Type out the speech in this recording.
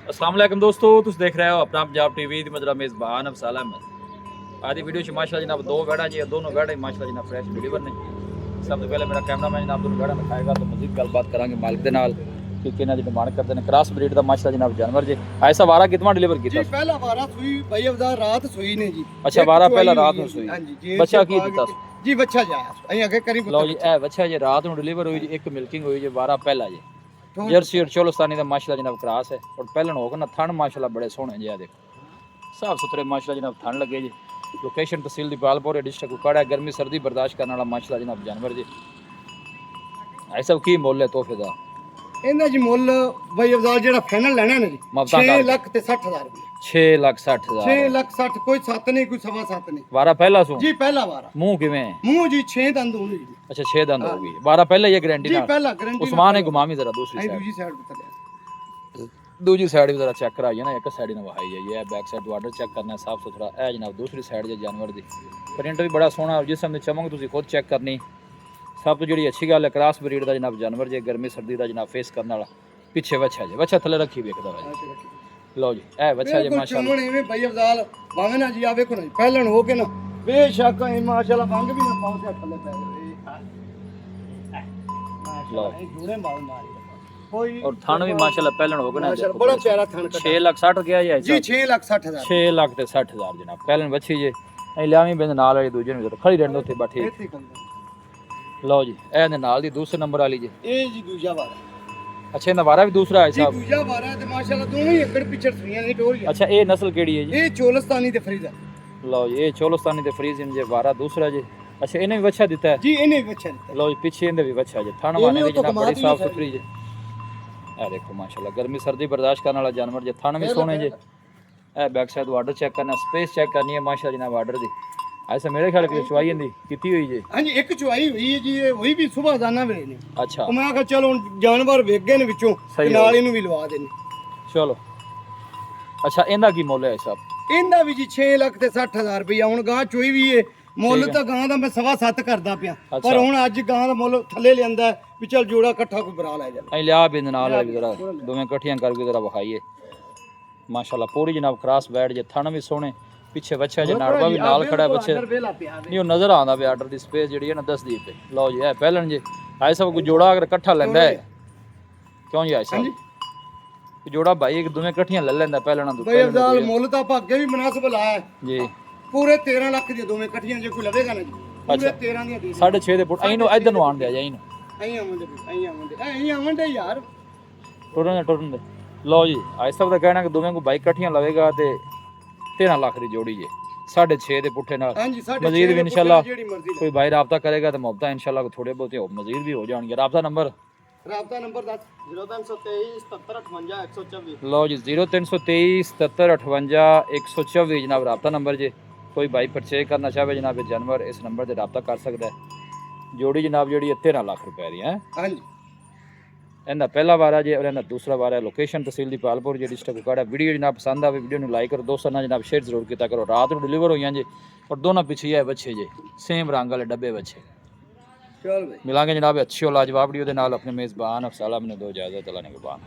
अस्सलाम वालेकुम दोस्तों, तुम देख रहे हो अपना पंजाब टीवी दी मजरा मेज़बान अफसाल अहमद। आज की वीडियो च माशाअल्लाह जनाब दो वैड़ा जी, दोनों वैड़ा ही माशाअल्लाह जनाब फ्रेश डिलीवर ने। सब तो पहले मेरा कैमरामैन जनाब दोनों वैड़ा दिखाएगा तो मजीद गलबात करांगे मालिक दे नाल कि किन्ना दी डिमांड करते हैं। क्रॉस ब्रीड दा माशाअल्लाह जनाब जानवर जी। ऐसा वारा कितना डिलीवर जी कीता? पहला वारा सुई भाई अवदार रात सुई ने जी। अच्छा, वारा पहला रात ਨੂੰ सुई। ਸੂਈ। हां जी ਬੱਚਾ ਕੀ ਦਿੱਤਾ? जी बच्चा जाया अई अगे करी ਲਓ ਜੀ, ਇਹ ਬੱਚਾ ਜੇ ਰਾਤ ਨੂੰ ਡਿਲੀਵਰ ਹੋਈ ਜੀ, ਇੱਕ ਮਿਲਕਿੰਗ ਹੋਈ ਜੀ, ਵਾਰਾ ਪਹਿਲਾ ਜੀ। पुत्र जर्सी और चोलस्तानी का माशाल्लाह जनाब क्रॉस है और पहलन होगा ना थन माशाल्लाह बड़े सोहने जी। देखो साफ सुथरे माशाल्लाह जनाब थन लगे जी। लोकेशन तहसील दीपालपुर डिस्ट्रिक्ट कुकड़ा है। गर्मी सर्दी बर्दाश्त करने वाला माशाल्लाह जनाब जानवर जी। ऐसा की मुल है तोहफे का? ਇਹਦਾ ਜੀ ਮੁੱਲ ਭਾਈ ਅਵਦਾਰ ਜਿਹੜਾ ਫਾਈਨਲ ਲੈਣਾ ਨੇ ਜੀ ਮਬਤਾ 6 ਕਰ। ਲੱਖ ਤੇ 60,000 ਰੁਪਏ 6,60,000 6 ਲੱਖ 60 ਕੋਈ 7 ਨਹੀਂ ਕੋਈ 7.5 नहीं वारा पहला सू जी पहला वारा मुंह किवें है? ਮੂੰਹ ਜੀ 6 ਦੰਦ ਹੋਣਗੇ ਜੀ अच्छा 6 दंद होगी। वारा पहला ये गारंटी जी ना? पहला गारंटी उस्मान है घुमामी जरा दूसरी आई साइड। दूसरी साइड बता दिया दूसरी साइड भी जरा चेक कराइए ना, एक साइड ने वहाई है ये बैक साइड वाटर चेक करना है साफ सुथरा है जनाब। दूसरी साइड जो जानवर दी प्रिंट भी बड़ा सोहना जिसम दी चमक तुसीं खुद चेक करनी। सब तो जी अच्छी गल है क्रॉस ब्रीड का जनाब जानवर जे गर्मी सर्दी का जनाब फेस करने वाला। पिछे बच्चा जी, बच्चा थले रखी वेखदा भाई। लो जी ए बच्चा जी माशाल्लाह चमन एवें भाई अवदार वांग ना जी आ देखो ना पहलन हो के ना बेशक ए माशाल्लाह वांग भी ना पाओ से थले पै लो जुड़े मार मारी कोई और थान भी माशाल्लाह पहलन हो गए ना। माशाल्लाह बड़ा प्यारा थान 6 लाख 60 गया जी। जी 6 लाख 60,000 6 लाख ते 60,000 जनाब पहलन बच्ची जी। ए लावी बिंद नाल वाली दूजे ने खड़ी रहंदो थे बैठी। ਇੱਥੇ ਕੰਦਾ लो जी ए दे नाल दी दूसरे नंबर वाली जी। ਇਹ ਜੀ ਦੂਜਾ ਵਾਰਾ अच्छा इनदा वारा भी दूसरा है ਜੀ साहब? ਦੂਜਾ ਵਾਰਾ ਤੇ ਮਾਸ਼ਾਅੱਲਾ ਦੋਵੇਂ ਹੀ ਅੱਗੜ ਪਿਛੜ ਸੁਈਆਂ ਨੇ ਟੋਰੀਆਂ अच्छा ए नस्ल केड़ी है जी? ਇਹ ਚੋਲਸਤਾਨੀ ਤੇ ਫਰੀਦਾ लो जी ए चोलस्तानी ते फ्रीज इन जे वारा दूसरा जी। अच्छा इन्हें भी बच्चा दिता है? जी ਇਹਨੇ ਬੱਚਾ ਦਿੱਤਾ लो जी पीछे इनदे भी बच्चा जी। थान वाने दी जनाब बड़ी साफ सुथरी जी। ए देखो माशाल्लाह गर्मी सर्दी बर्दाश्त करने वाला जानवर जी। थान भी सोने जी। ए बैक साइड वाटर चेक करना, स्पेस चेक करनी है माशाल्लाह जनाब वाटर दी। ऐसा मेरे ख्याल की चुवाई इंदी कीती हुई जी। ਹਾਂਜੀ ਇੱਕ ਚੁਆਈ ਹੋਈ ਹੈ ਜੀ ਇਹ ਹੋਈ ਵੀ ਸਵੇਰ ਦਾਨਾ ਵੇਲੇ ਨੇ अच्छा ਉਹ ਮੈਂ ਕਿਹਾ ਚਲੋ ਹੁਣ ਜਾਨਵਰ ਵੇਖ ਗਏ ਨੇ ਵਿੱਚੋਂ ਸਹੀ ਤੇ ਨਾਲ ਇਹਨੂੰ ਵੀ ਲਵਾ ਦੇਣੇ चलो अच्छा इनका की मुल है साहब? ਇਹਦਾ ਵੀ ਜੀ 6 ਲੱਖ ਤੇ 60,000 ਰੁਪਇਆ ਹੁਣ ਗਾਂ ਚੋਈ ਵੀ ਏ ਮੁੱਲ ਠੀਕ ਹੈ। ਤਾਂ ਗਾਂ ਦਾ ਮੈਂ 7.5 ਕਰਦਾ ਪਿਆ ਅੱਛਾ। ਪਰ ਹੁਣ ਅੱਜ ਗਾਂ ਦਾ ਮੁੱਲ ਥੱਲੇ ਲਿਆਂਦਾ ਵੀ ਚਲ ਜੋੜਾ ਇਕੱਠਾ ਕੋਈ ਬਰਾ ਲੈ ਜਾ ऐ लिया बिंद नाल वाली जरा दोवें कट्ठियां करके जरा विखाइए माशाल्लाह पूरी जनाब क्रॉस बैठ जे। थन भी सोने पिछे बच्चा जे नाड़वा भी नाल खड़ा है बच्चे नहीं वो नजर आंदा पे आर्डर दी स्पेस जेडी है ना 10 दी पे। लो जी ए पहलन जी ऐ सब कोई जोड़ा अगर इकट्ठा लेंदा है क्यों जी ऐसा कोई जोड़ा भाई एक दोवें कट्ठियां ले लेंदा पहलना तो ਬਈ ਅਬਦਾਲ ਮੁੱਲ ਤਾਂ ਆਪਾਂ ਅੱਗੇ ਵੀ ਮੁਨਾਸਬ ਲਾਇਆ ਹੈ। जी ਪੂਰੇ 13 ਲੱਖ ਦੀਆਂ ਦੋਵੇਂ ਇਕੱਠੀਆਂ ਜੇ ਕੋਈ ਲਵੇਗਾ ਨਾ ਜੀ ਪੂਰੇ ਅੱਛਾ। 13 ਦੀਆਂ ਦੇ 6.5 ਦੇ ਫੁੱਟ ਇਹਨੂੰ ਇਧਰ ਨੂੰ ਆਣ ਦਿਆ ਜਾ ਇਹਨੂੰ ਐਂ ਆਵੰਦੇ ਯਾਰ ਟੁਰਨ ਦੇ। लो जी ऐ सब ਦਾ ਕਹਿਣਾ ਕਿ ਦੋਵੇਂ ਕੋ ਬਾਈਕ ਇਕੱਠੀਆਂ ਲਵੇਗਾ ਤੇ 13 ਲੱਖ ਦੀ ਜੋੜੀ ਜੇ 6.5 ਦੇ ਪੁੱਠੇ ਨਾਲ। ਹਾਂਜੀ ਸਾਡੇ ਮਜ਼ੀਦ ਵੀ ਇਨਸ਼ਾਅੱਲਾ ਜਿਹੜੀ ਮਰਜ਼ੀ कोई भाई रब्ता करेगा तो मुफ्ता इंशाल्लाह थोड़े बहुत मजीद भी हो जाएंगे। रब्ता नंबर ਰਾਬਤਾ ਨੰਬਰ 10 0323 7758 124 लो जी 0323 7758 124 जनाब रब्ता नंबर जे। कोई भाई परचेज करना चाहे जनाब जानवर इस नंबर से रब्ता कर सकता है। जोड़ी जनाब जी 13 लाख रुपए दी है। ਹਾਂਜੀ इनका पहला वारा जे और इनका दूसरा वारा लोकेशन तहसील दीपालपुर जी डिस्ट्रिक्ट कुकड़ा। वीडियो जनाब पसंद आवे वीडियो ਨੂੰ लाइक करो दोस्तों ना जनाब शेयर जरूर किया करो। रात को डिलीवर हुई जी और दोनों पीछे है बच्चे जे सेम रंग वाले डब्बे बच्चे। ਚਲ ਬਈ मिलांगे जनाब अच्छी और लाजवाब वीडियो के नाल। अपने मेज़बान अफसाल ने दो इजाज़त अल्लाह ने कुर्बान।